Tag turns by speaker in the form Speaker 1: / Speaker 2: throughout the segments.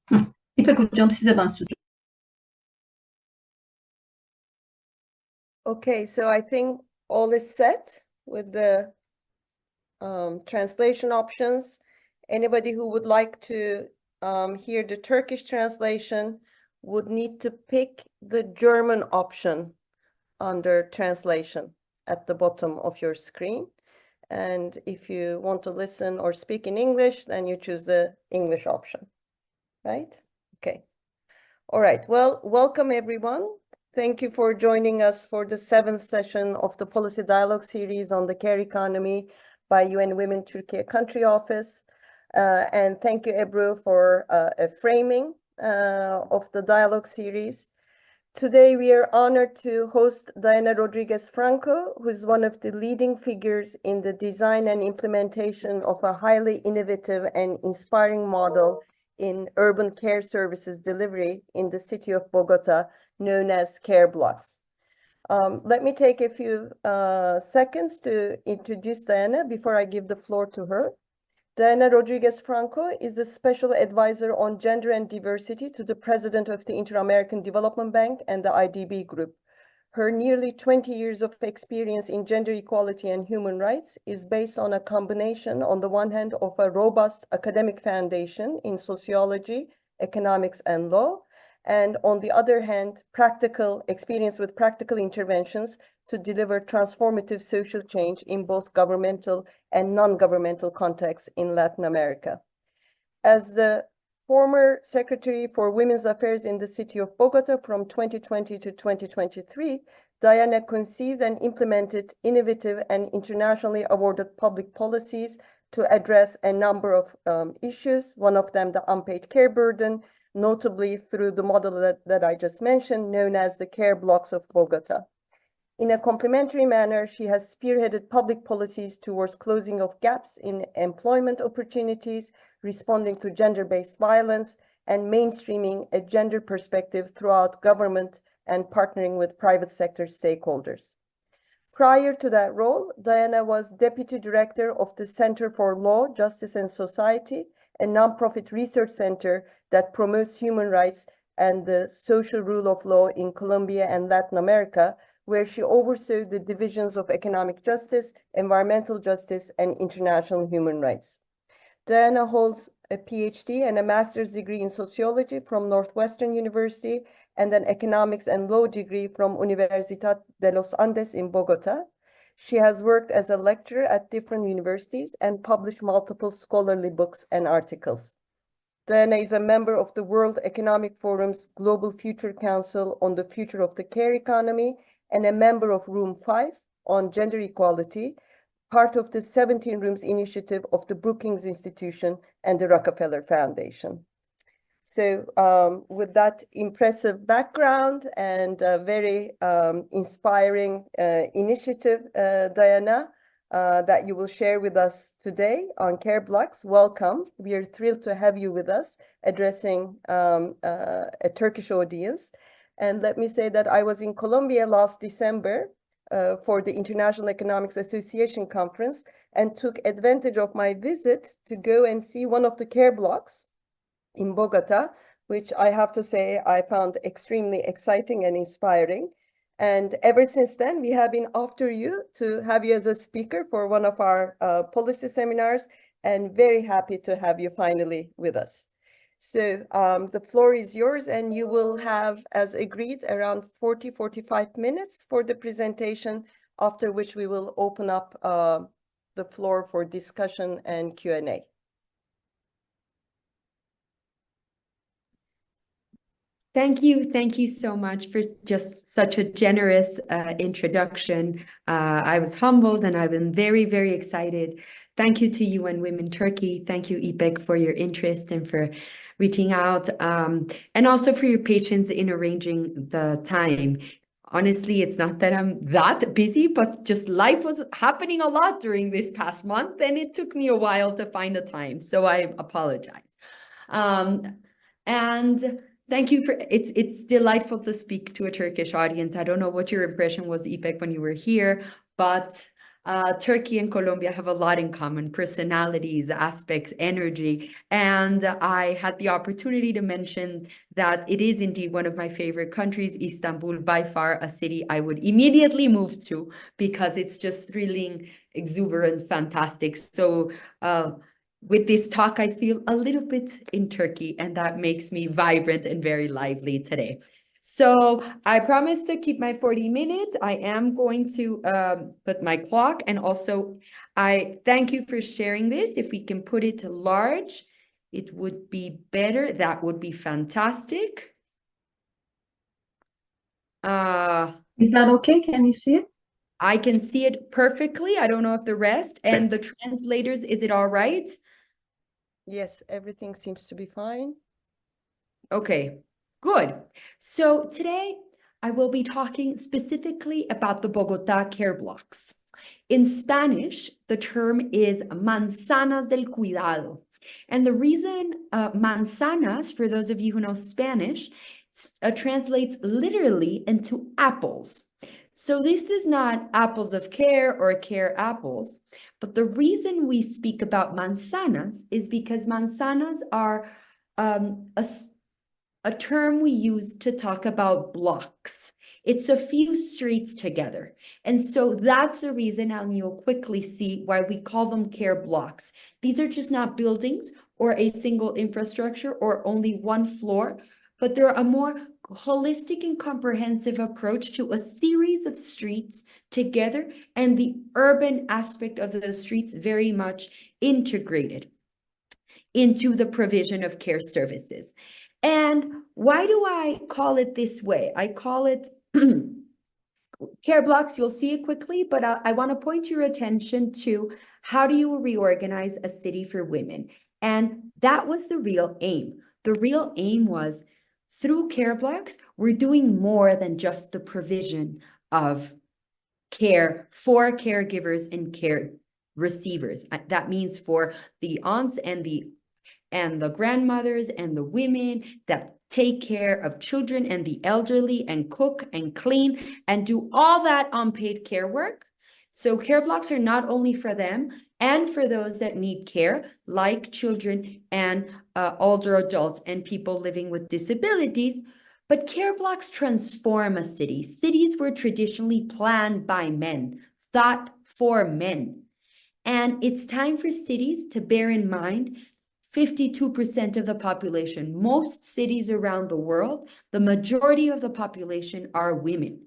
Speaker 1: Hı. İpek Hocam size ben sözü.
Speaker 2: Okay, so I think all is set with the translation options. Anybody who would like to hear the Turkish translation would need to pick the German option under translation at the bottom of your screen. And if you want to listen or speak in English, then you choose the English option, right? Okay. All right, well, welcome everyone. Thank you for joining us for the 7th session of the Policy Dialogue series on the care economy by UN Women Turkey Country Office. And thank you, Ebru, for a framing of the dialogue series. Today, we are honored to host Diana Rodríguez Franco, who is one of the leading figures in the design and implementation of a highly innovative and inspiring model in urban care services delivery in the city of Bogota, known as care blocks. Let me take a few seconds to introduce Diana before I give the floor to her. Diana Rodríguez Franco is the special advisor on gender and diversity to the president of the Inter-American Development Bank and the IDB Group. Her nearly 20 years of experience in gender equality and human rights is based on a combination, on the one hand, of a robust academic foundation in sociology, economics, and law, and on the other hand, practical experience with practical interventions to deliver transformative social change in both governmental and non-governmental contexts in Latin America. As the former Secretary for Women's Affairs in the city of Bogota from 2020 to 2023, Diana conceived and implemented innovative and internationally awarded public policies to address a number of issues, one of them the unpaid care burden, notably through the model that I just mentioned, known as the care blocks of Bogota. In a complementary manner, she has spearheaded public policies towards closing of gaps in employment opportunities, responding to gender-based violence, and mainstreaming a gender perspective throughout government and partnering with private sector stakeholders. Prior to that role, Diana was Deputy Director of the Center for Law, Justice and Society, a nonprofit research center that promotes human rights and the social rule of law in Colombia and Latin America, where she oversaw the divisions of economic justice, environmental justice, and international human rights. Diana holds a PhD and a master's degree in sociology from Northwestern University and an economics and law degree from Universidad de los Andes in Bogota. She has worked as a lecturer at different universities and published multiple scholarly books and articles. Diana is a member of the World Economic Forum's Global Future Council on the Future of the Care Economy and a member of Room 5 on gender equality, part of the 17 Rooms initiative of the Brookings Institution and the Rockefeller Foundation. So with that impressive background and a very inspiring initiative, Diana, that you will share with us today on Care Blocks, welcome. We are thrilled to have you with us addressing a Turkish audience. And let me say that I was in Colombia last December for the International Economics Association conference and took advantage of my visit to go and see one of the care blocks in Bogota, which I have to say I found extremely exciting and inspiring. And ever since then, we have been after you to have you as a speaker for one of our policy seminars, and very happy to have you finally with us. So the floor is yours, and you will have, as agreed, around 45 minutes for the presentation, after which we will open up the floor for discussion and Q&A.
Speaker 3: Thank you. Thank you so much for just such a generous introduction. I was humbled and I've been very, very excited. Thank you to UN Women Turkey. Thank you, İpek, for your interest and for reaching out, and also for your patience in arranging the time. Honestly, it's not that I'm that busy, but just life was happening a lot during this past month, and it took me a while to find the time. So I apologize. And thank you for it's delightful to speak to a Turkish audience. I don't know what your impression was, İpek, when you were here, but Turkey and Colombia have a lot in common: personalities, aspects, energy. And I had the opportunity to mention that it is indeed one of my favorite countries, Istanbul, by far a city I would immediately move to because it's just thrilling, exuberant, fantastic. So with this talk, I feel a little bit in Turkey, and that makes me vibrant and very lively today. So I promise to keep my 40 minutes. I am going to put my clock, and also I thank you for sharing this. If we can put it to large, it would be better. That would be fantastic.
Speaker 1: Is that okay? Can you see it?
Speaker 3: I can see it perfectly. I don't know if the rest and the translators, is it all right?
Speaker 2: Yes, everything seems to be fine.
Speaker 3: Okay, good. So today I will be talking specifically about the Bogotá care blocks. In Spanish, the term is manzanas del cuidado. And the reason manzanas, for those of you who know Spanish, translates literally into apples. So this is not apples of care or care apples, but the reason we speak about manzanas is because manzanas are a term we use to talk about blocks. It's a few streets together. And so that's the reason, and you'll quickly see why we call them care blocks. These are just not buildings or a single infrastructure or only one floor, but they're a more holistic and comprehensive approach to a series of streets together, and the urban aspect of the streets very much integrated into the provision of care services. And why do I call it this way? I call it care blocks. You'll see it quickly, but I want to point your attention to how do you reorganize a city for women? And that was the real aim. The real aim was through care blocks, we're doing more than just the provision of care for caregivers and care receivers. That means for the aunts and the grandmothers and the women that take care of children and the elderly and cook and clean and do all that unpaid care work. So care blocks are not only for them and for those that need care, like children and older adults and people living with disabilities, but care blocks transform a city. Cities were traditionally planned by men, thought for men. And it's time for cities to bear in mind 52% of the population. Most cities around the world, the majority of the population are women.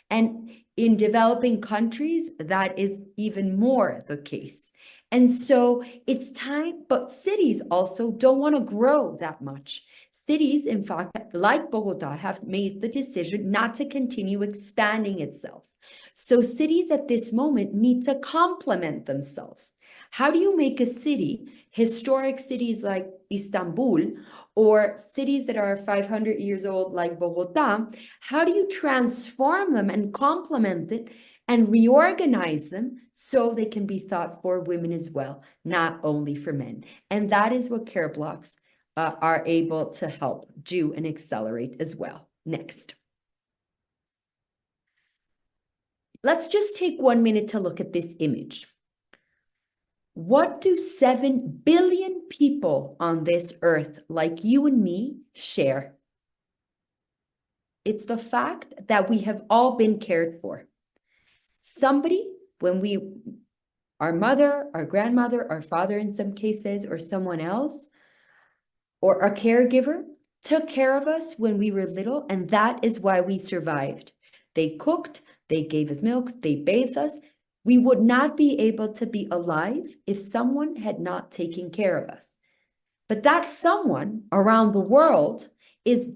Speaker 3: And in developing countries, that is even more the case. And so it's time, but cities also don't want to grow that much. Cities, in fact, like Bogota, have made the decision not to continue expanding itself. So cities at this moment need to complement themselves. How do you make a city, historic cities like Istanbul, or cities that are 500 years old like Bogota, how do you transform them and complement it and reorganize them so they can be thought for women as well, not only for men? And that is what care blocks are able to help do and accelerate as well. Next. Let's just take 1 minute to look at this image. What do 7 billion people on this earth, like you and me, share? It's the fact that we have all been cared for. Somebody, our mother, our grandmother, our father in some cases, or someone else, or a caregiver, took care of us when we were little, and that is why we survived. They cooked, they gave us milk, they bathed us. We would not be able to be alive if someone had not taken care of us. But that someone around the world is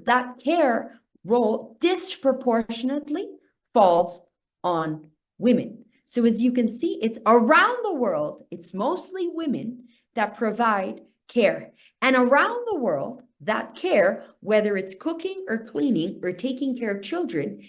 Speaker 3: that care role disproportionately falls on women. So as you can see, it's around the world, it's mostly women that provide care. And around the world, that care, whether it's cooking or cleaning or taking care of children,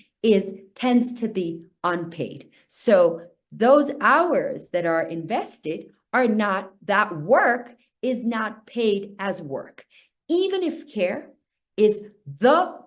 Speaker 3: tends to be unpaid. So those hours that are invested are not, that work is not paid as work. Even if care is the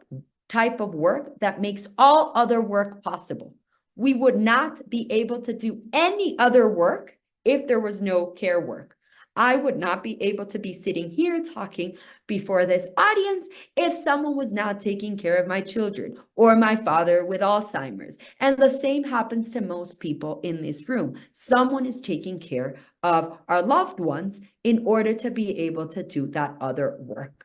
Speaker 3: type of work that makes all other work possible. We would not be able to do any other work if there was no care work. I would not be able to be sitting here talking before this audience if someone was not taking care of my children or my father with Alzheimer's. And the same happens to most people in this room. Someone is taking care of our loved ones in order to be able to do that other work.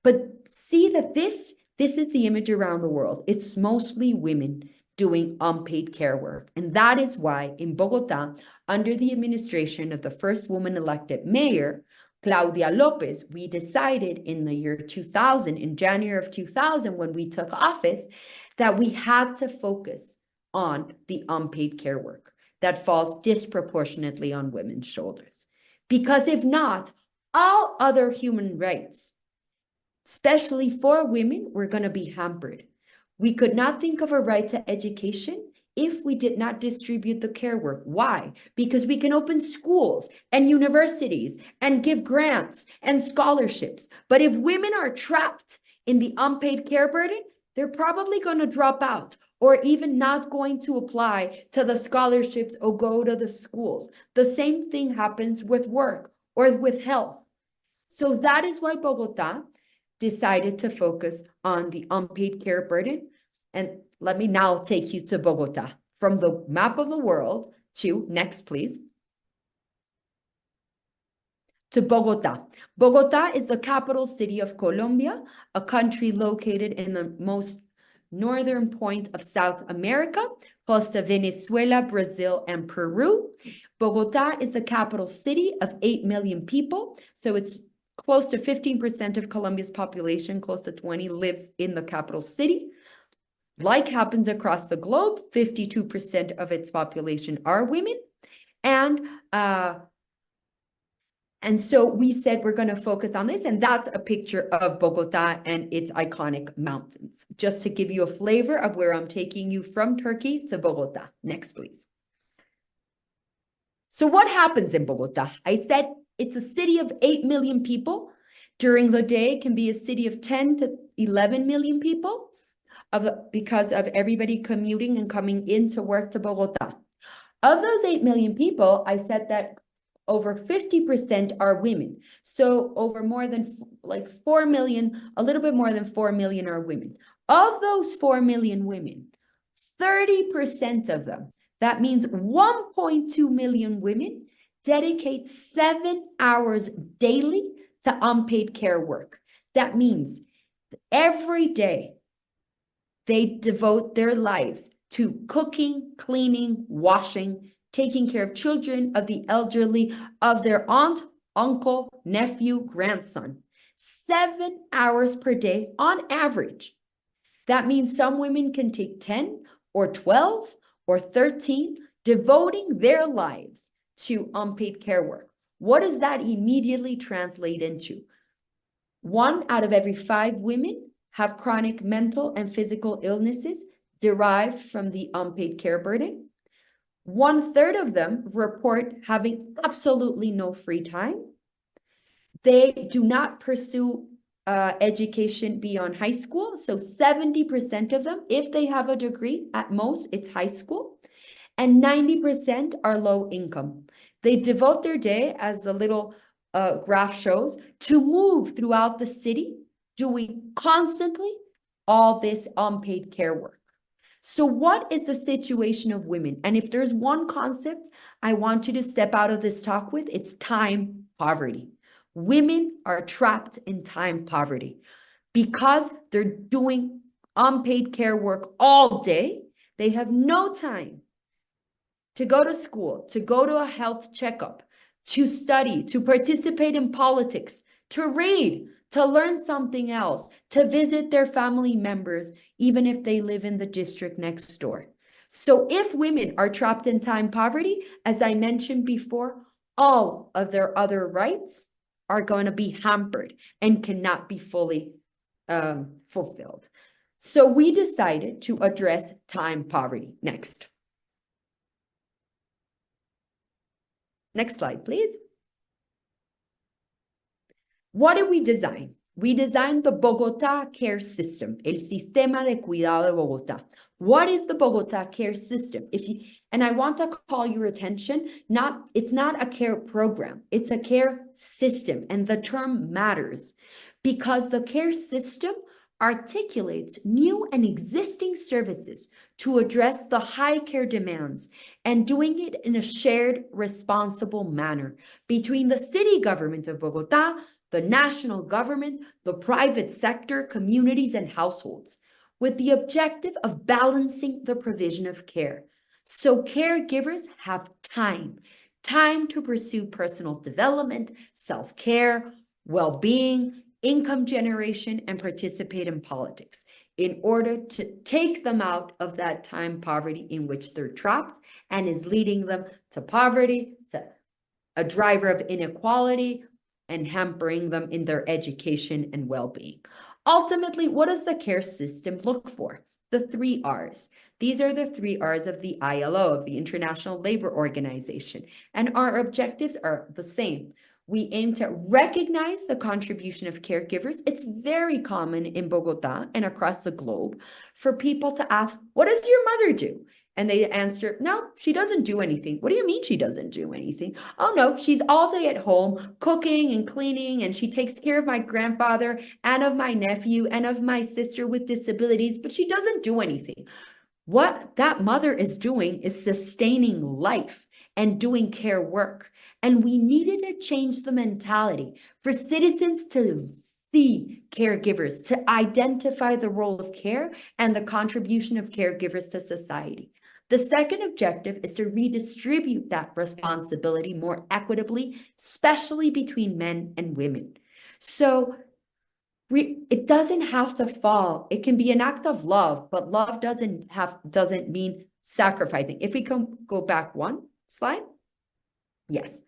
Speaker 3: But see that this is the image around the world. It's mostly women doing unpaid care work. And that is why in Bogota, under the administration of the first woman elected mayor, Claudia Lopez, we decided in the year 2000, in January of 2000, when we took office, that we had to focus on the unpaid care work that falls disproportionately on women's shoulders. Because if not, all other human rights, especially for women, were going to be hampered. We could not think of a right to education if we did not distribute the care work. Why? Because we can open schools and universities and give grants and scholarships. But if women are trapped in the unpaid care burden, they're probably going to drop out or even not going to apply to the scholarships or go to the schools. The same thing happens with work or with health. So that is why Bogota decided to focus on the unpaid care burden. And let me now take you to Bogota. From the map of the world to, next please, to Bogota. Bogota is the capital city of Colombia, a country located in the most northern point of South America, close to Venezuela, Brazil, and Peru. Bogota is the capital city of 8 million people, so it's close to 15% of Colombia's population, close to 20, lives in the capital city. Like happens across the globe, 52% of its population are women. And so we said we're going to focus on this, and that's a picture of Bogota and its iconic mountains, just to give you a flavor of where I'm taking you from Turkey to Bogota. Next, please. So what happens in Bogota? I said it's a city of 8 million people. During the day, it can be a city of 10 to 11 million people because of everybody commuting and coming into work to Bogota. Of those 8 million people, I said that over 50% are women. So over more than 4 million, a little bit more than 4 million are women. Of those 4 million women, 30% of them, that means 1.2 million women, dedicate 7 hours daily to unpaid care work. That means every day they devote their lives to cooking, cleaning, washing, taking care of children, of the elderly, of their aunt, uncle, nephew, grandson. 7 hours per day on average. That means some women can take 10 or 12 or 13, devoting their lives to unpaid care work. What does that immediately translate into? 1 out of every 5 women have chronic mental and physical illnesses derived from the unpaid care burden. 1/3 of them report having absolutely no free time. They do not pursue education beyond high school. So 70% of them, if they have a degree, at most, it's high school. And 90% are low income. They devote their day, as the little graph shows, to move throughout the city, doing constantly all this unpaid care work. So what is the situation of women? And if there's one concept I want you to step out of this talk with, it's time poverty. Women are trapped in time poverty because they're doing unpaid care work all day. They have no time to go to school, to go to a health checkup, to study, to participate in politics, to read, to learn something else, to visit their family members, even if they live in the district next door. So if women are trapped in time poverty, as I mentioned before, all of their other rights are going to be hampered and cannot be fully fulfilled. So we decided to address time poverty. Next. Next slide, please. What did we design? We designed the Bogotá care system, el sistema de cuidado de Bogotá. What is the Bogotá care system? And I want to call your attention, it's not a care program, it's a care system. And the term matters because the care system articulates new and existing services to address the high care demands and doing it in a shared, responsible manner between the city government of Bogotá, the national government, the private sector, communities, and households, with the objective of balancing the provision of care. So caregivers have time to pursue personal development, self-care, well-being, income generation, and participate in politics in order to take them out of that time poverty in which they're trapped and is leading them to poverty, to a driver of inequality, and hampering them in their education and well-being. Ultimately, what does the care system look for? The 3 R's. These are the 3 R's of the ILO, of the International Labor Organization, and our objectives are the same. We aim to recognize the contribution of caregivers. It's very common in Bogotá and across the globe for people to ask, what does your mother do? And they answer, no, she doesn't do anything. What do you mean she doesn't do anything? Oh, no, she's all day at home cooking and cleaning, and she takes care of my grandfather and of my nephew and of my sister with disabilities, but she doesn't do anything. What that mother is doing is sustaining life and doing care work. And we needed to change the mentality for citizens to see caregivers, to identify the role of care and the contribution of caregivers to society. The second objective is to redistribute that responsibility more equitably, especially between men and women. So it doesn't have to fall. It can be an act of love, but love doesn't mean sacrificing. If we can go back one slide. Yes.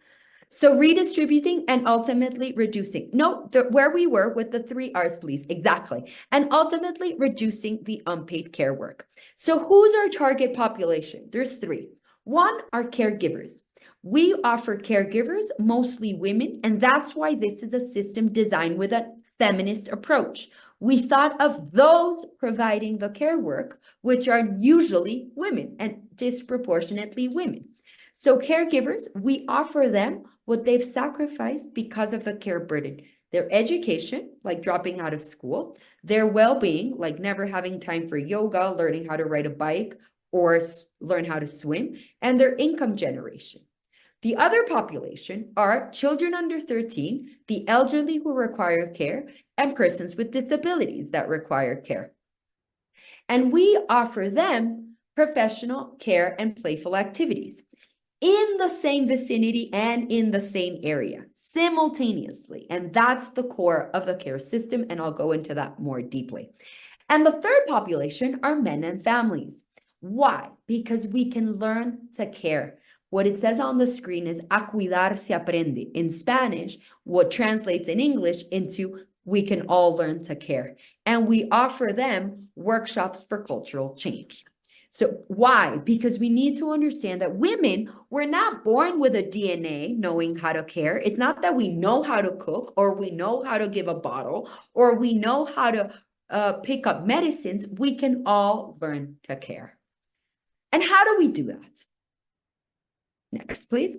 Speaker 3: So redistributing and ultimately reducing. No, where we were with the 3 R's, please. Exactly. And ultimately reducing the unpaid care work. So who's our target population? There's 3. 1 are caregivers. We offer caregivers, mostly women, and that's why this is a system designed with a feminist approach. We thought of those providing the care work, which are usually women and disproportionately women. So caregivers, we offer them what they've sacrificed because of the care burden. Their education, like dropping out of school, their well-being, like never having time for yoga, learning how to ride a bike, or learn how to swim, and their income generation. The other population are children under 13, the elderly who require care, and persons with disabilities that require care. And we offer them professional care and playful activities in the same vicinity and in the same area simultaneously. And that's the core of the care system. And I'll go into that more deeply. And the third population are men and families. Why? Because we can learn to care. What it says on the screen is a cuidar se aprende. In Spanish, what translates in English into we can all learn to care. And we offer them workshops for cultural change. So why? Because we need to understand that women were not born with a DNA knowing how to care. It's not that we know how to cook or we know how to give a bottle or we know how to pick up medicines. We can all learn to care. And how do we do that? Next, please.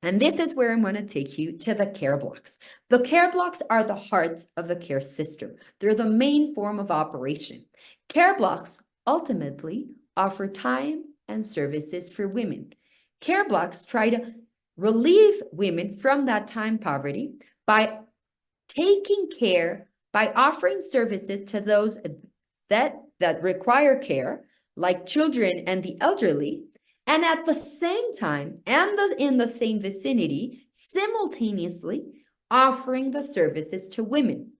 Speaker 3: And this is where I'm going to take you to the care blocks. The care blocks are the heart of the care system. They're the main form of operation. Care blocks ultimately offer time and services for women. Care blocks try to relieve women from that time poverty by taking care, by offering services to those that require care, like children and the elderly, and at the same time and in the same vicinity, simultaneously offering the services to women.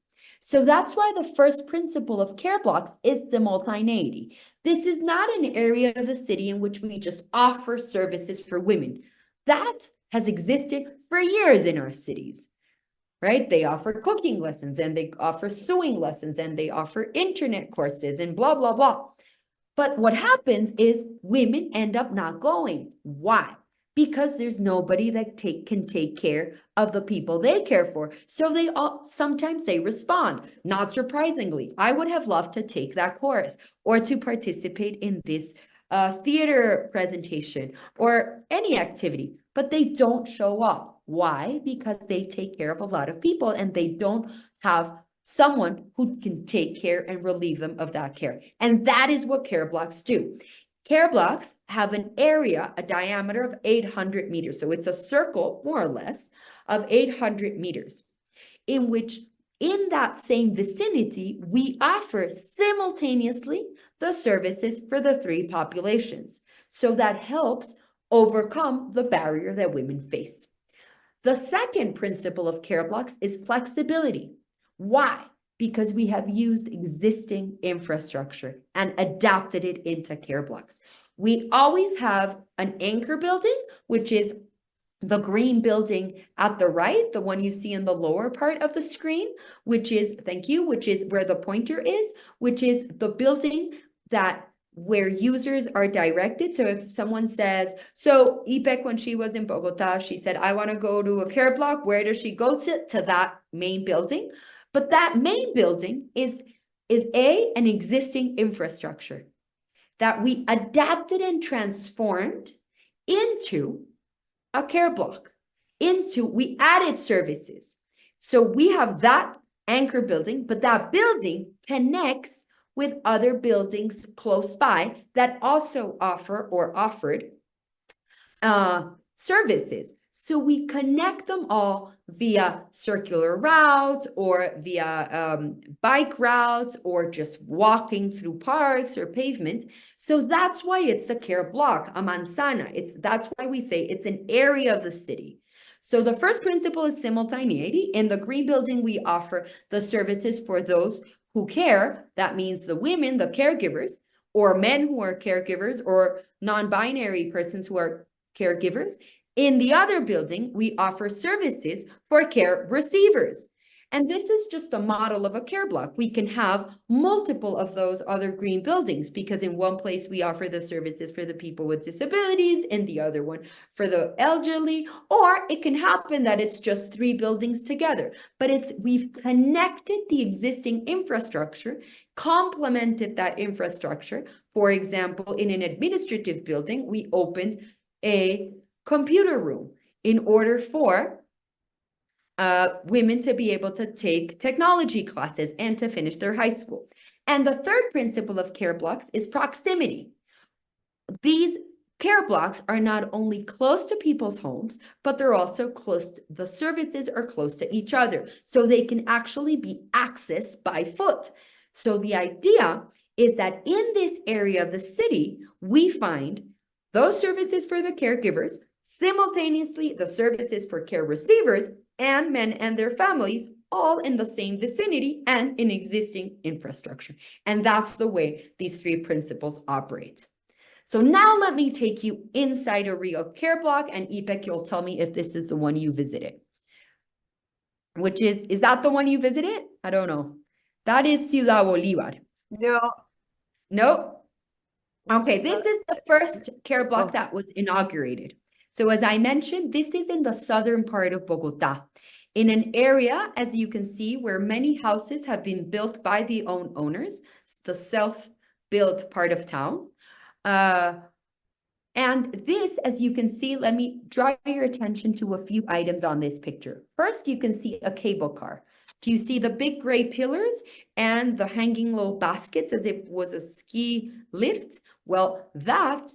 Speaker 3: So that's why the first principle of care blocks is simultaneity. This is not an area of the city in which we just offer services for women. That has existed for years in our cities, right? They offer cooking lessons and they offer sewing lessons and they offer internet courses and blah, blah, blah. But what happens is women end up not going. Why? because there's nobody that can take care of the people they care for. So sometimes they respond. Not surprisingly, I would have loved to take that course or to participate in this theater presentation or any activity, but they don't show up. Why? Because they take care of a lot of people and they don't have someone who can take care and relieve them of that care. And that is what care blocks do. Care blocks have an area, a diameter of 800 meters. So it's a circle, more or less, of 800 meters, in which in that same vicinity, we offer simultaneously the services for the three populations. So that helps overcome the barrier that women face. The second principle of care blocks is flexibility. Why? Because we have used existing infrastructure and adapted it into care blocks. We always have an anchor building, which is the green building at the right, the one you see in the lower part of the screen, which is, thank you, which is where the pointer is, which is the building where users are directed. So if someone says, so Ipek, when she was in Bogota, she said, I want to go to a care block. Where does she go to? To that main building. But that main building is an existing infrastructure that we adapted and transformed into a care block. We added services. So we have that anchor building, but that building connects with other buildings close by that also offered services. So we connect them all via circular routes or via bike routes or just walking through parks or pavement. So that's why it's a care block, a manzana. That's why we say it's an area of the city. So the first principle is simultaneity. In the green building, we offer the services for those who care. That means the women, the caregivers, or men who are caregivers, or non-binary persons who are caregivers. In the other building, we offer services for care receivers. And this is just a model of a care block. We can have multiple of those other green buildings because in one place we offer the services for the people with disabilities, in the other one for the elderly, or it can happen that it's just 3 buildings together. But we've connected the existing infrastructure, complemented that infrastructure. For example, in an administrative building, we opened a computer room in order for women to be able to take technology classes and to finish their high school. And the third principle of care blocks is proximity. These care blocks are not only close to people's homes, but they're also the services are close to each other. So they can actually be accessed by foot. So the idea is that in this area of the city, we find those services for the caregivers, simultaneously the services for care receivers and men and their families, all in the same vicinity and in existing infrastructure. And that's the way these 3 principles operate. So now let me take you inside a real care block, and Ipek, you'll tell me if this is the one you visited. Which is that the one you visited? I don't know. That is Ciudad Bolívar.
Speaker 2: No.
Speaker 3: Nope. Okay, this is the first care block that was inaugurated. So as I mentioned, this is in the southern part of Bogota, in an area, as you can see, where many houses have been built by the owners, the self-built part of town. And this, as you can see, let me draw your attention to a few items on this picture. First, you can see a cable car. Do you see the big gray pillars and the hanging low baskets as if it was a ski lift? Well, that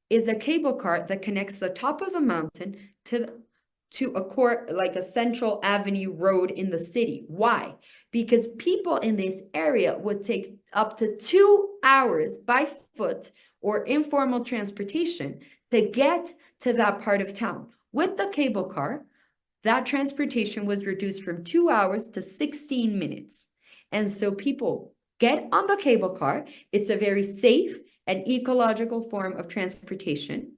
Speaker 3: is a cable car that connects the top of the mountain to a court, like a central avenue road in the city. Why? Because people in this area would take up to 2 hours by foot or informal transportation to get to that part of town. With the cable car, that transportation was reduced from 2 hours to 16 minutes. And so people get on the cable car. It's a very safe and ecological form of transportation,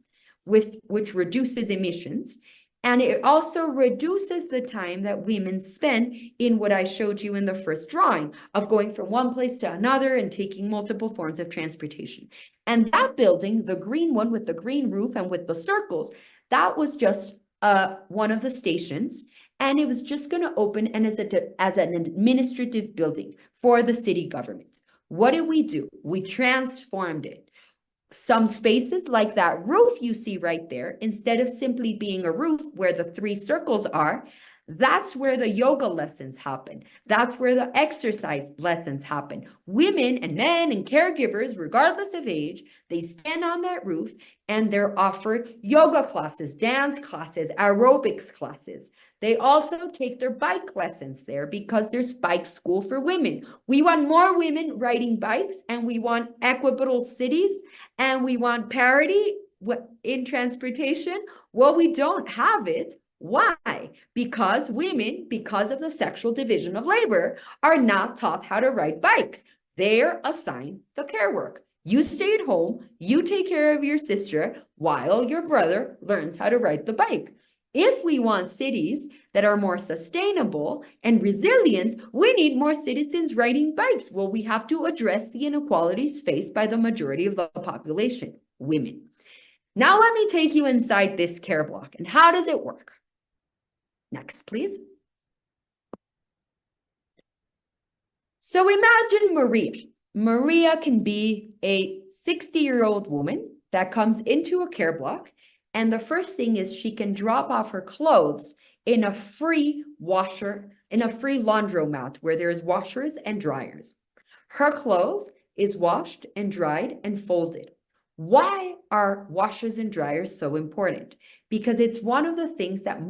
Speaker 3: which reduces emissions. And it also reduces the time that women spend in what I showed you in the first drawing of going from one place to another and taking multiple forms of transportation. And that building, the green one with the green roof and with the circles, That was just one of the stations, and it was just going to open and as an administrative building for the city government. What did we do? We transformed it. Some spaces like that roof you see right there, instead of simply being a roof where the 3 circles are, that's where the yoga lessons happen. That's where the exercise lessons happen. Women and men and caregivers, regardless of age, they stand on that roof and they're offered yoga classes, dance classes, aerobics classes. They also take their bike lessons there because there's bike school for women. We want more women riding bikes, and we want equitable cities, and we want parity in transportation. Well, we don't have it. Why? Because women, because of the sexual division of labor, are not taught how to ride bikes. They're assigned the care work. You stay at home, you take care of your sister while your brother learns how to ride the bike. If we want cities that are more sustainable and resilient, we need more citizens riding bikes. Well, we have to address the inequalities faced by the majority of the population, women. Now let me take you inside this care block. And how does it work? Next, please. So imagine Maria. Maria can be a 60-year-old woman that comes into a care block, and the first thing is she can drop off her clothes in a free laundromat where there's washers and dryers. Her clothes is washed and dried and folded. Why are washers and dryers so important? Because it's one of the things that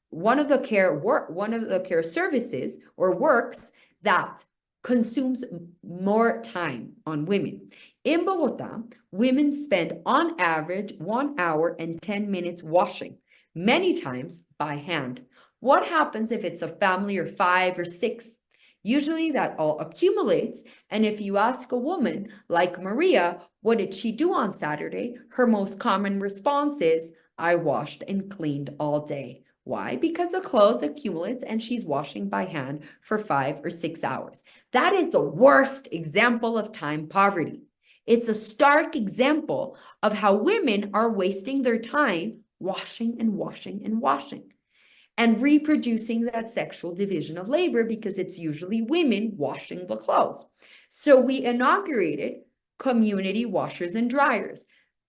Speaker 3: one of the care services or works that consumes more time on women. In Bogota, women spend on average 1 hour and 10 minutes washing, many times by hand. What happens if it's a family of 5 or 6? Usually that all accumulates, and if you ask a woman like Maria, what did she do on Saturday? Her most common response is, I washed and cleaned all day. Why? Because the clothes accumulate and she's washing by hand for 5 or 6 hours. That is the worst example of time poverty. It's a stark example of how women are wasting their time washing and washing and washing and reproducing that sexual division of labor, because it's usually women washing the clothes. So we inaugurated community washers and dryers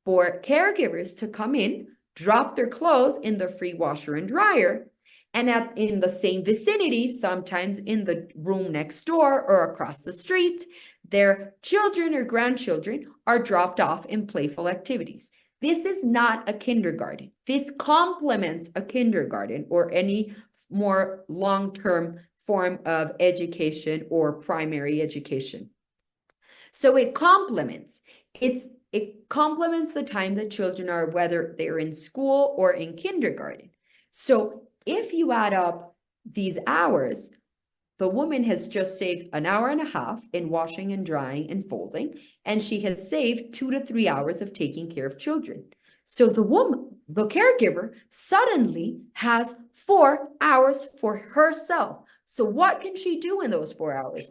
Speaker 3: for caregivers to come in, drop their clothes in the free washer and dryer, and in the same vicinity, sometimes in the room next door or across the street, their children or grandchildren are dropped off in playful activities. This is not a kindergarten. This complements a kindergarten or any more long-term form of education or primary education. So it complements. It complements the time that children are, whether they're in school or in kindergarten. So if you add up these hours, the woman has just saved 1.5 hours in washing and drying and folding, and she has saved 2 to 3 hours of taking care of children. So the woman, the caregiver, suddenly has 4 hours for herself. So what can she do in those 4 hours?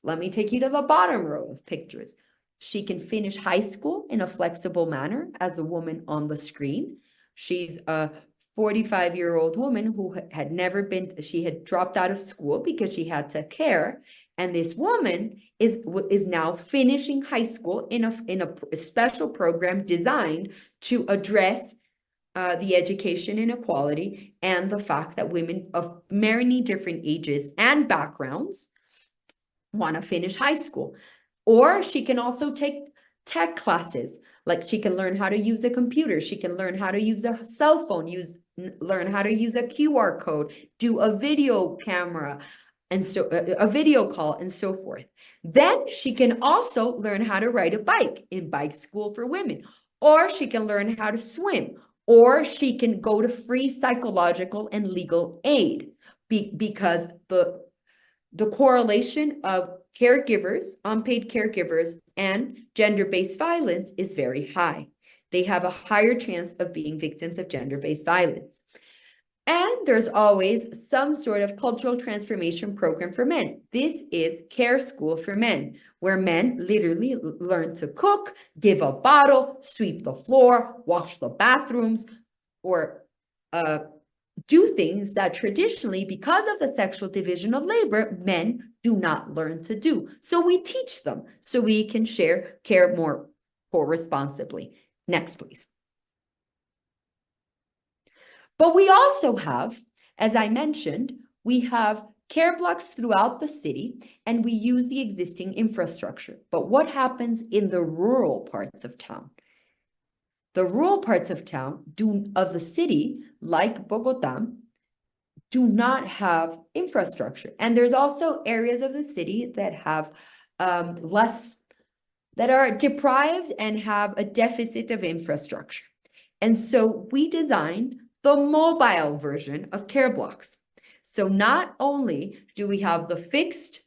Speaker 3: Let me take you to the bottom row of pictures. She can finish high school in a flexible manner as a woman on the screen. She's a 45-year-old woman who she had dropped out of school because she had to care. And this woman is now finishing high school in a special program designed to address the education inequality and the fact that women of many different ages and backgrounds want to finish high school. Or she can also take tech classes, like she can learn how to use a computer, she can learn how to use a cell phone, learn how to use a QR code, do a video camera, and so a video call and so forth. Then she can also learn how to ride a bike in bike school for women, or she can learn how to swim, or she can go to free psychological and legal aid because the correlation of caregivers, unpaid caregivers, and gender-based violence is very high. They have a higher chance of being victims of gender-based violence. And there's always some sort of cultural transformation program for men. This is Care School for Men, where men literally learn to cook, give a bottle, sweep the floor, wash the bathrooms, or do things that traditionally, because of the sexual division of labor, men do not learn to do. So we teach them so we can care more responsibly. Next, please. But we also have, as I mentioned, we have care blocks throughout the city, and we use the existing infrastructure. But what happens in the rural parts of town? The rural parts of the city, like Bogota, do not have infrastructure. And there's also areas of the city that have that are deprived and have a deficit of infrastructure. And so we designed the mobile version of care blocks. So not only do we have the fixed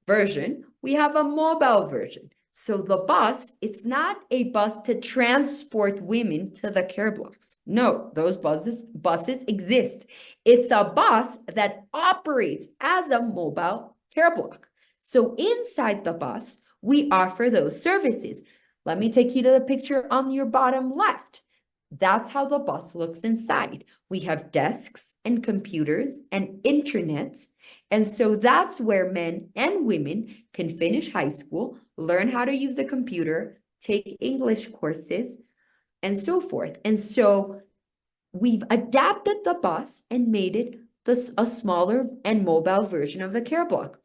Speaker 3: version, we have a mobile version. So the bus, it's not a bus to transport women to the care blocks. No, those buses exist. It's a bus that operates as a mobile care block. So inside the bus, we offer those services. Let me take you to the picture on your bottom left. That's how the bus looks inside. We have desks and computers and internet. And so that's where men and women can finish high school, learn how to use a computer, take English courses, and so forth. And so we've adapted the bus and made it a smaller and mobile version of the care block.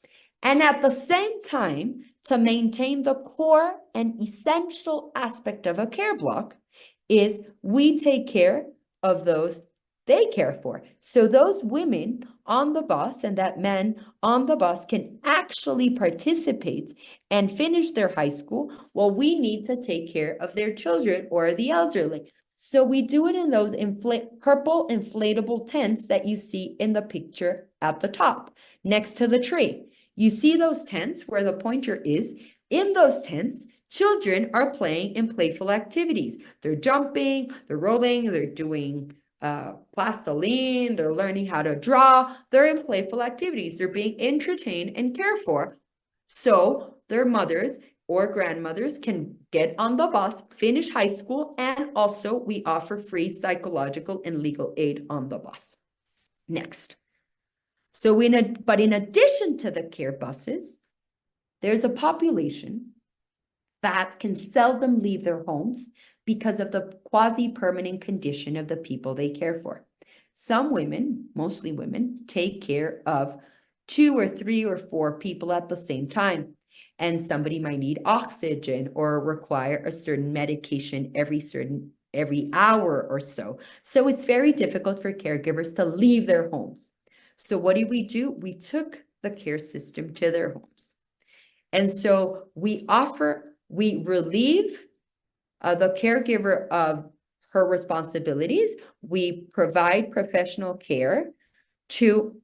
Speaker 3: And at the same time, to maintain the core and essential aspect of a care block is we take care of those they care for. So those women on the bus and that men on the bus can actually participate and finish their high school while we need to take care of their children or the elderly. So we do it in those purple inflatable tents that you see in the picture at the top, next to the tree. You see those tents where the pointer is. In those tents, children are playing in playful activities. They're jumping, they're rolling, they're doing plastiline, they're learning how to draw. They're in playful activities. They're being entertained and cared for. So their mothers or grandmothers can get on the bus, finish high school, and also we offer free psychological and legal aid on the bus. Next. So but in addition to the care buses, there's a population that can seldom leave their homes because of the quasi-permanent condition of the people they care for. Some women, mostly women, take care of 2 or 3 or 4 people at the same time. And somebody might need oxygen or require a certain medication every hour or so. So it's very difficult for caregivers to leave their homes. So what did we do? We took the care system to their homes. And so we relieve the caregiver of her responsibilities. We provide professional care to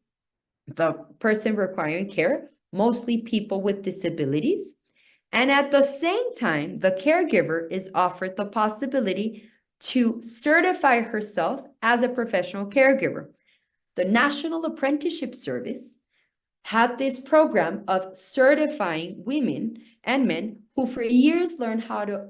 Speaker 3: the person requiring care, mostly people with disabilities. And at the same time, the caregiver is offered the possibility to certify herself as a professional caregiver. The National Apprenticeship Service had this program of certifying women and men who for years learned how to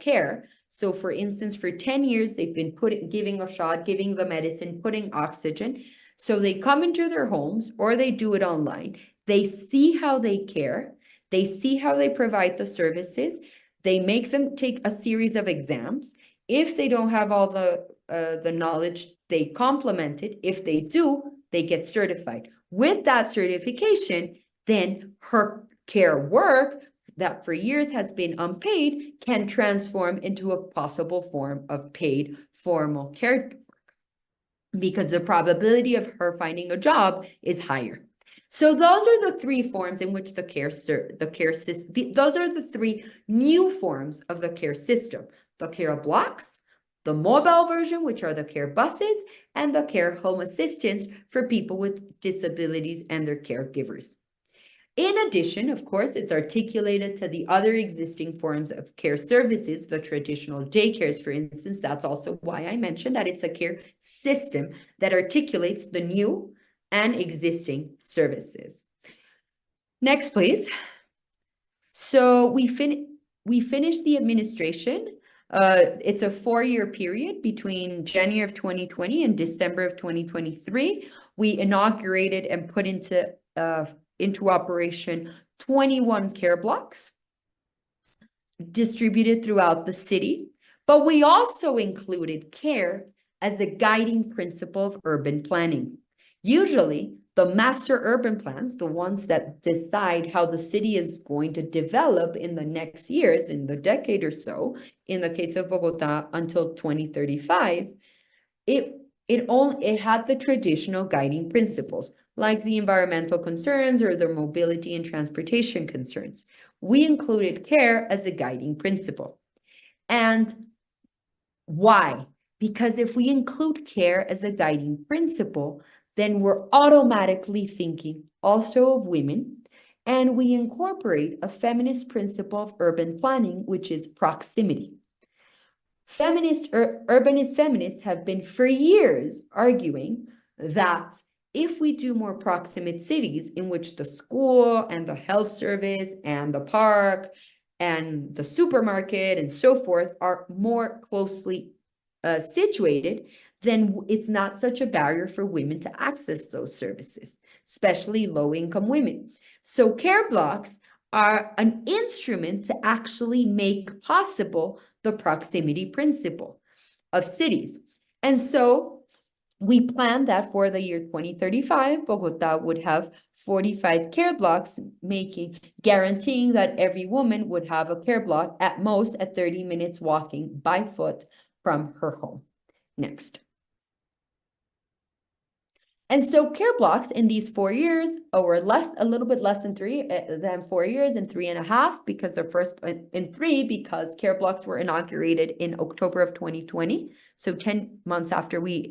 Speaker 3: care. So for instance, for 10 years, they've been giving a shot, giving the medicine, putting oxygen. So they come into their homes or they do it online. They see how they care. They see how they provide the services. They make them take a series of exams. If they don't have all the knowledge, they complement it. If they do, they get certified. With that certification, then her care work that for years has been unpaid can transform into a possible form of paid formal care work because the probability of her finding a job is higher. So those are the 3 forms in which those are the 3 new forms of the care system: the care blocks, the mobile version, which are the care buses, and the care home assistants for people with disabilities and their caregivers. In addition, of course, it's articulated to the other existing forms of care services, the traditional daycares, for instance. That's also why I mentioned that it's a care system that articulates the new and existing services. Next, please. So we finished the administration It's a 4-year period between January of 2020 and December of 2023. We inaugurated and put into operation 21 care blocks distributed throughout the city. But we also included care as a guiding principle of urban planning. Usually, the master urban plans, the ones that decide how the city is going to develop in the next years, in the decade or so, in the case of Bogota, until 2035, it had the traditional guiding principles, like the environmental concerns or the mobility and transportation concerns. We included care as a guiding principle. And why? Because if we include care as a guiding principle, then we're automatically thinking also of women, and we incorporate a feminist principle of urban planning, which is proximity. Urbanist feminists have been for years arguing that if we do more proximate cities in which the school and the health service and the park and the supermarket and so forth are more closely situated, then it's not such a barrier for women to access those services, especially low-income women. So care blocks are an instrument to actually make possible the proximity principle of cities. And so we planned that for the year 2035, Bogota would have 45 care blocks, guaranteeing that every woman would have a care block at most at 30 minutes walking by foot from her home. Next. And so care blocks in these 4 years, or a little bit less than 4 years, and 3.5, because the first in 3, because care blocks were inaugurated in October of 2020, so 10 months after we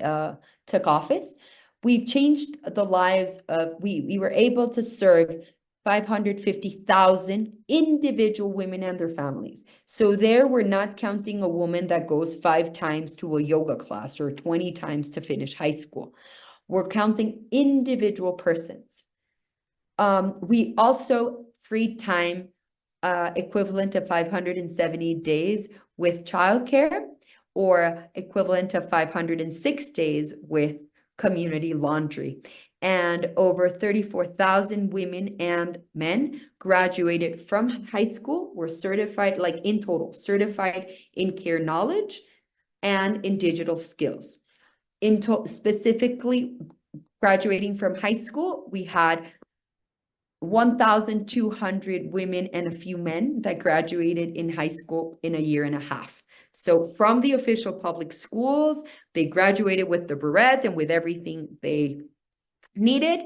Speaker 3: took office. We've changed the lives of, we were able to serve 550,000 individual women and their families. So there we're not counting a woman that goes 5 times to a yoga class or 20 times to finish high school. We're counting individual persons. We also freed time equivalent to 570 days with childcare, or equivalent to 506 days with community laundry. And over 34,000 women and men graduated from high school, were certified, like in total, certified in care knowledge and in digital skills. Specifically graduating from high school, we had 1,200 women and a few men that graduated in high school in a 1.5 years. So from the official public schools, they graduated with the beret and with everything they needed.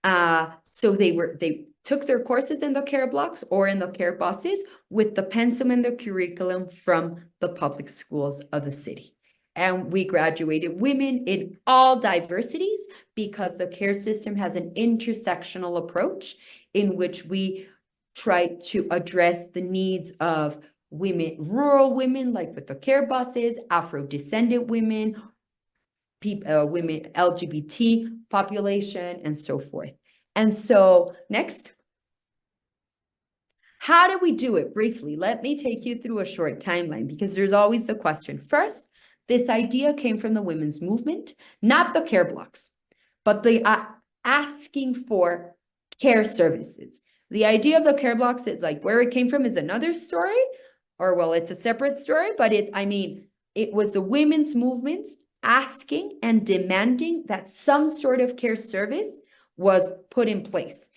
Speaker 3: So they took their courses in the care blocks or in the care buses with the pensum and the curriculum from the public schools of the city. And we graduated women in all diversities, because the care system has an intersectional approach in which we try to address the needs of women, rural women, like with the care buses, Afro-descendant women, women, LGBT population, and so forth. And so next. How do we do it? Briefly, let me take you through a short timeline, because there's always the question. First, this idea came from the women's movement, not the care blocks, but the asking for care services. The idea of the care blocks is like, where it came from is another story, or well, it's a separate story, but it was the women's movements asking and demanding that some sort of care service was put in place.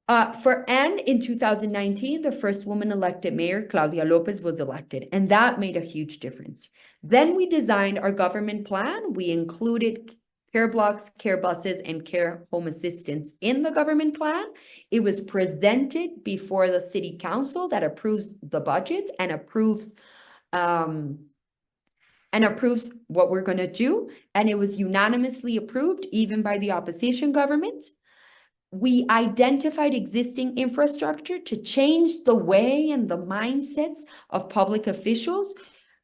Speaker 3: In 2019, the first woman elected mayor, Claudia Lopez, was elected, and that made a huge difference. Then we designed our government plan. We included care blocks, care buses, and care home assistance in the government plan. It was presented before the city council that approves the budget and approves what we're going to do. And it was unanimously approved, even by the opposition government. We identified existing infrastructure to change the way and the mindsets of public officials.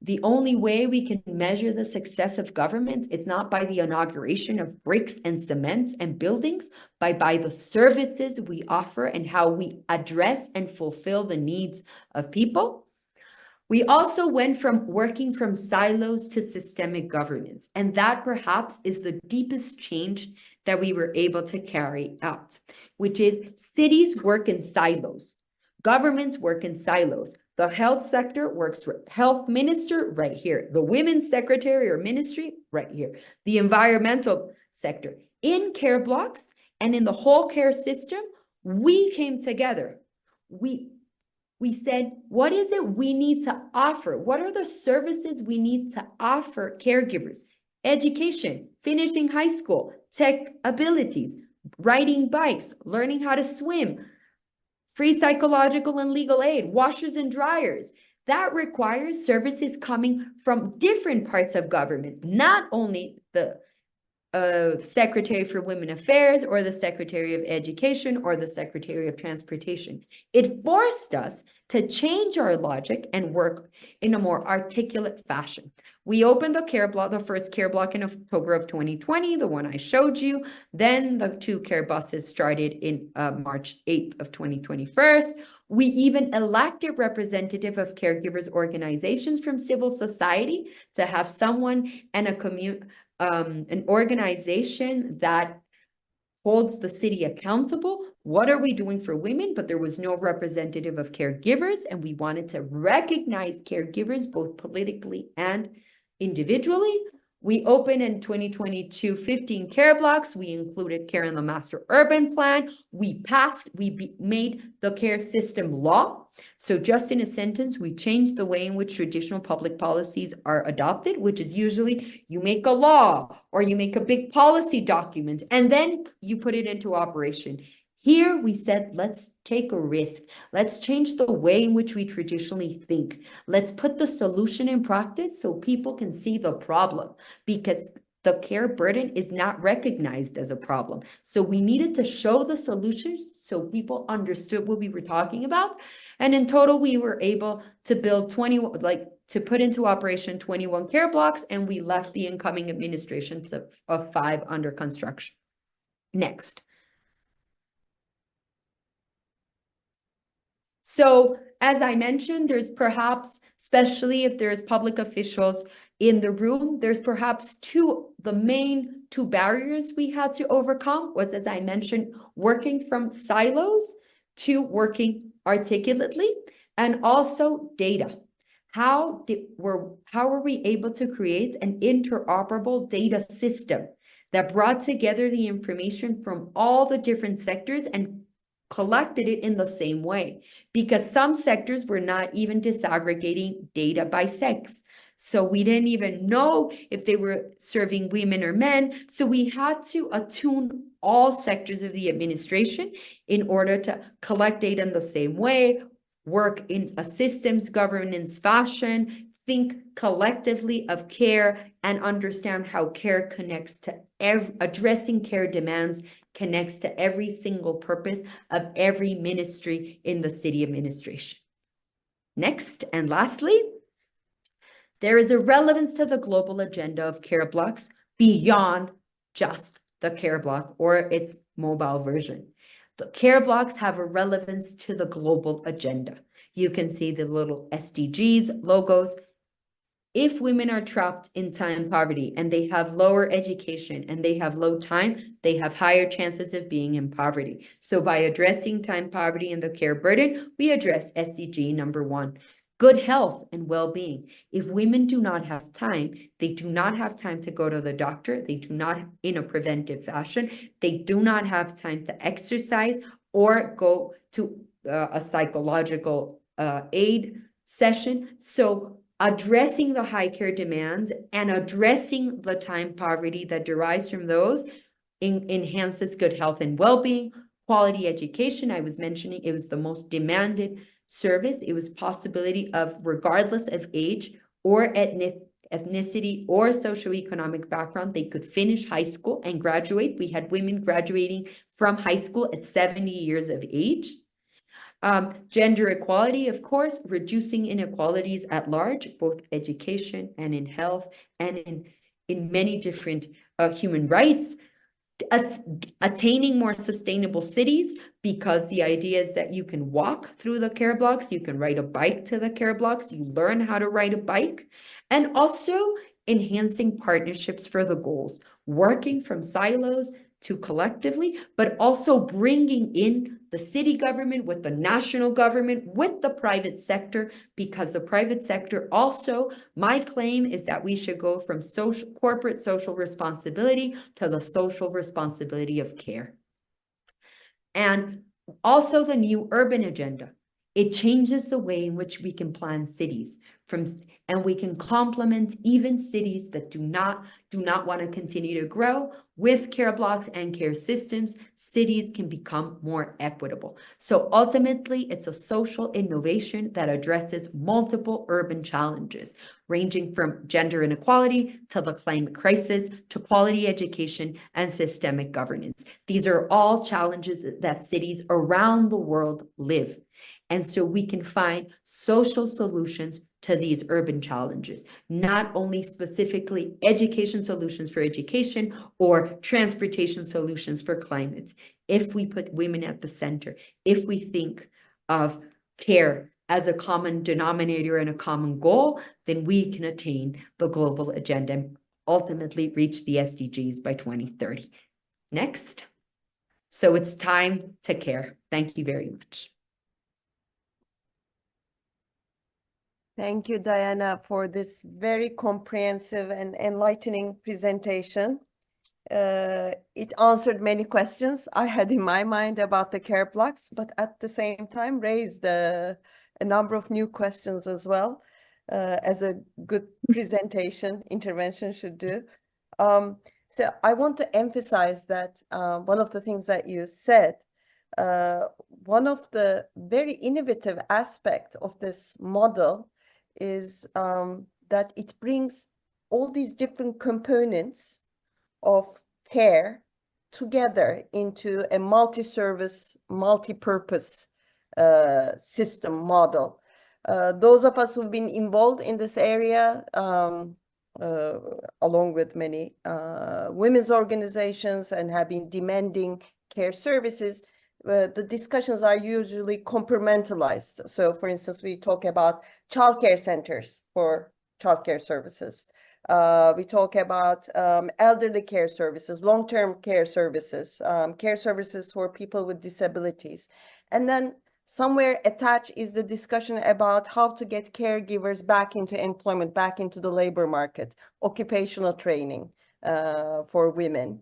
Speaker 3: The only way we can measure the success of government is not by the inauguration of bricks and cements and buildings, but by the services we offer and how we address and fulfill the needs of people. We also went from working from silos to systemic governance, and that perhaps is the deepest change that we were able to carry out, which is cities work in silos, governments work in silos. The health sector works with health minister right here, the women's secretary or ministry right here, the environmental sector. In care blocks and in the whole care system, we came together. We said, what is it we need to offer? What are the services we need to offer caregivers? Education, finishing high school, tech abilities, riding bikes, learning how to swim, free psychological and legal aid, washers and dryers. That requires services coming from different parts of government, not only the Secretary for Women Affairs or the Secretary of Education or the Secretary of Transportation. It forced us to change our logic and work in a more articulate fashion. We opened the care block, the first care block in October of 2020, the one I showed you. Then the 2 care buses started in March 8th of 2021. We even elected representative of caregivers organizations from civil society to have someone and an organization that holds the city accountable. What are we doing for women? But there was no representative of caregivers, and we wanted to recognize caregivers both politically and individually. We opened in 2022 15 care blocks. We included care in the master urban plan. We made the care system law. So just in a sentence, we changed the way in which traditional public policies are adopted, which is usually you make a law or you make a big policy document and then you put it into operation. Here we said, let's take a risk. Let's change the way in which we traditionally think. Let's put the solution in practice so people can see the problem, because the care burden is not recognized as a problem. So we needed to show the solutions so people understood what we were talking about. And in total, we were able to build to put into operation 21 care blocks, and we left the incoming administrations of 5 under construction. Next. So as I mentioned, there's perhaps, especially if there's public officials in the room, there's perhaps the main two barriers we had to overcome was, as I mentioned, working from silos to working articulately, and also data. How were we able to create an interoperable data system that brought together the information from all the different sectors and collected it in the same way? Because some sectors were not even disaggregating data by sex. So we didn't even know if they were serving women or men. So we had to attune all sectors of the administration in order to collect data in the same way, work in a systems governance fashion, think collectively of care, and understand how care connects to addressing care demands connects to every single purpose of every ministry in the city administration. Next, and lastly, there is a relevance to the global agenda of care blocks beyond just the care block or its mobile version. The care blocks have a relevance to the global agenda. You can see the little SDGs logos. If women are trapped in time poverty and they have lower education and they have low time, they have higher chances of being in poverty. So by addressing time poverty and the care burden, we address SDG number 1, good health and well-being. If women do not have time, they do not have time to go to the doctor. They do not in a preventive fashion. They do not have time to exercise or go to a psychological aid session. So addressing the high care demands and addressing the time poverty that derives from those enhances good health and well-being. Quality education, I was mentioning, it was the most demanded service. It was possibility of, regardless of age or ethnicity or socioeconomic background, they could finish high school and graduate. We had women graduating from high school at 70 years of age. Gender equality, of course, reducing inequalities at large, both education and in health and in many different human rights. attaining more sustainable cities, because the idea is that you can walk through the care blocks, you can ride a bike to the care blocks, you learn how to ride a bike, and also enhancing partnerships for the goals, working from silos to collectively, but also bringing in the city government with the national government, with the private sector, because the private sector also, my claim is that we should go from corporate social responsibility to the social responsibility of care. And also the new urban agenda. It changes the way in which we can plan cities and we can complement even cities that do not want to continue to grow with care blocks and care systems. Cities can become more equitable. So ultimately, it's a social innovation that addresses multiple urban challenges, ranging from gender inequality to the climate crisis to quality education and systemic governance. These are all challenges that cities around the world live. And so we can find social solutions to these urban challenges, not only specifically education solutions for education or transportation solutions for climate. If we put women at the center, if we think of care as a common denominator and a common goal, then we can attain the global agenda and ultimately reach the SDGs by 2030. Next. So it's time to care. Thank you very much.
Speaker 2: Thank you, Diana, for this very comprehensive and enlightening presentation. It answered many questions I had in my mind about the care blocks, but at the same time raised a number of new questions as well, as a good intervention should do. So I want to emphasize that one of the things that you said, one of the very innovative aspects of this model is that it brings all these different components of care together into a multi-service, multi-purpose system model. Those of us who've been involved in this area, along with many women's organizations, and have been demanding care services, the discussions are usually compartmentalized. So for instance, we talk about childcare centers for childcare services. We talk about elderly care services, long-term care services for people with disabilities. And then somewhere attached is the discussion about how to get caregivers back into employment, back into the labor market, occupational training for women.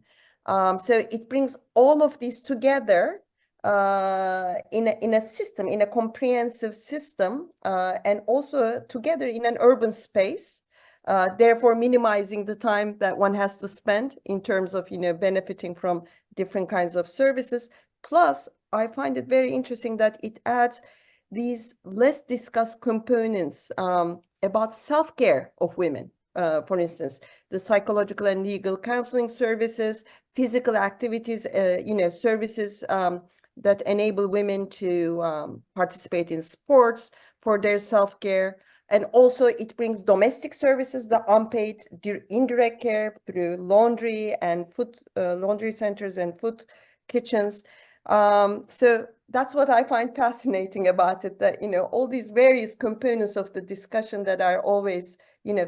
Speaker 2: So it brings all of these together in a system, in a comprehensive system, and also together in an urban space, therefore minimizing the time that one has to spend in terms of, benefiting from different kinds of services. Plus, I find it very interesting that it adds these less discussed components about self-care of women. For instance, the psychological and legal counseling services, physical activities, services that enable women to participate in sports for their self-care. And also it brings domestic services, the unpaid indirect care through laundry and food laundry centers and food kitchens. So that's what I find fascinating about it, that, all these various components of the discussion that are always,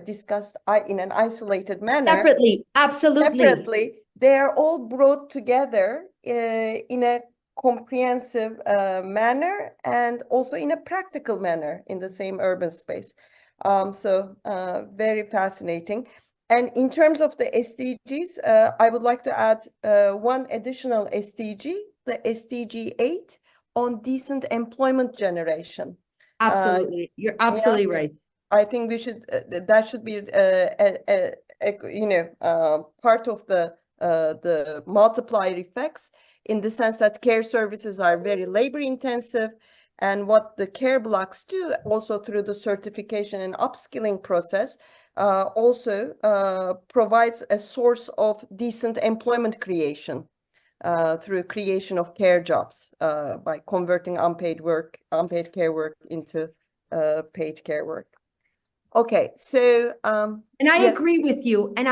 Speaker 2: discussed in an isolated manner.
Speaker 3: Separately, absolutely.
Speaker 2: Separately, they are all brought together in a comprehensive manner, and also in a practical manner in the same urban space. So very fascinating. And in terms of the SDGs, I would like to add one additional SDG, the SDG 8 on decent employment generation.
Speaker 3: Absolutely. You're absolutely right.
Speaker 2: I think we should, that should be part of the multiplier effects, in the sense that care services are very labor intensive, and what the care blocks do also through the certification and upskilling process also provides a source of decent employment creation through creation of care jobs by converting unpaid care work into paid care work. Okay, so
Speaker 3: and I
Speaker 2: yes.
Speaker 3: agree with you, and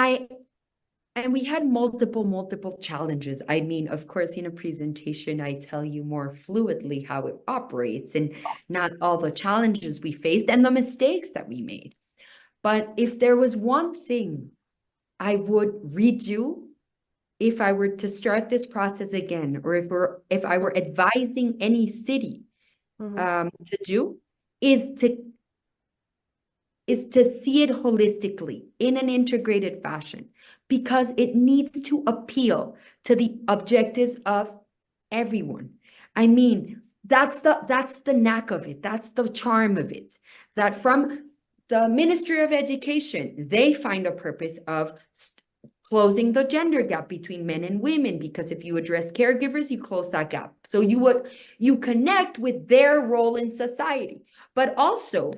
Speaker 3: And we had multiple challenges. I mean, of course, in a presentation, I tell you more fluidly how it operates and not all the challenges we faced and the mistakes that we made. But if there was one thing I would redo if I were to start this process again, or if I were advising any city to do, is to see it holistically in an integrated fashion, because it needs to appeal to the objectives of everyone. I mean, that's the knack of it. That's the charm of it. That from the Ministry of Education, they find a purpose of closing the gender gap between men and women, because if you address caregivers, you close that gap. So you connect with their role in society. But also,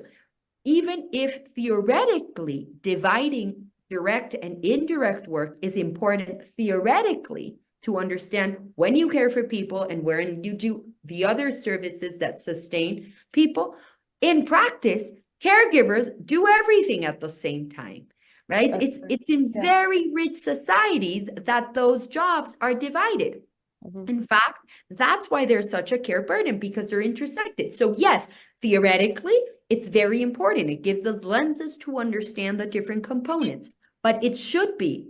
Speaker 3: even if theoretically dividing direct and indirect work is important theoretically to understand when you care for people and when you do the other services that sustain people, in practice, caregivers do everything at the same time, right? It's in very rich societies that those jobs are divided. In fact, that's why there's such a care burden, because they're intersected. So yes, theoretically, it's very important. It gives us lenses to understand the different components, but it should be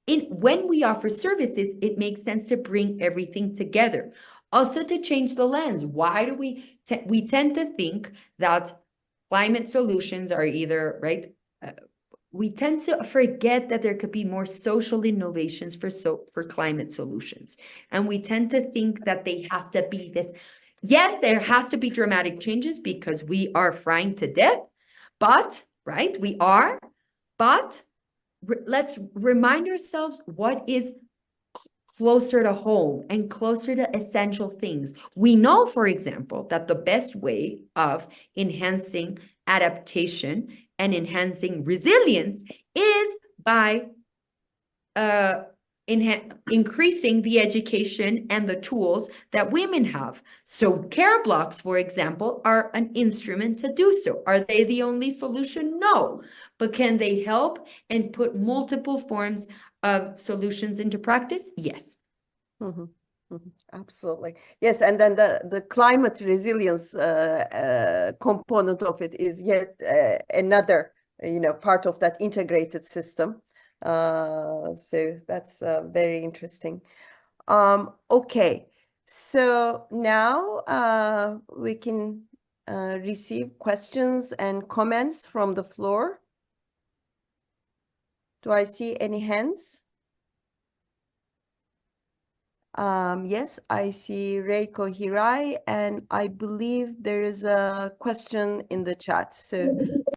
Speaker 3: when we offer services, it makes sense to bring everything together. Also, to change the lens. Why do we tend to think that climate solutions are either, right? We tend to forget that there could be more social innovations for climate solutions. And we tend to think that they have to be this. Yes, there has to be dramatic changes because we are frying to death, but, right, we are, but let's remind ourselves what is closer to home and closer to essential things. We know, for example, that the best way of enhancing adaptation and enhancing resilience is by increasing the education and the tools that women have. So care blocks, for example, are an instrument to do so. Are they the only solution? No. But can they help and put multiple forms of solutions into practice? Yes.
Speaker 2: Absolutely. Yes, and then the climate resilience component of it is yet another, part of that integrated system. So that's very interesting. Okay, so now we can receive questions and comments from the floor. Do I see any hands? Yes, I see Reiko Hirai, and I believe there is a question in the chat. So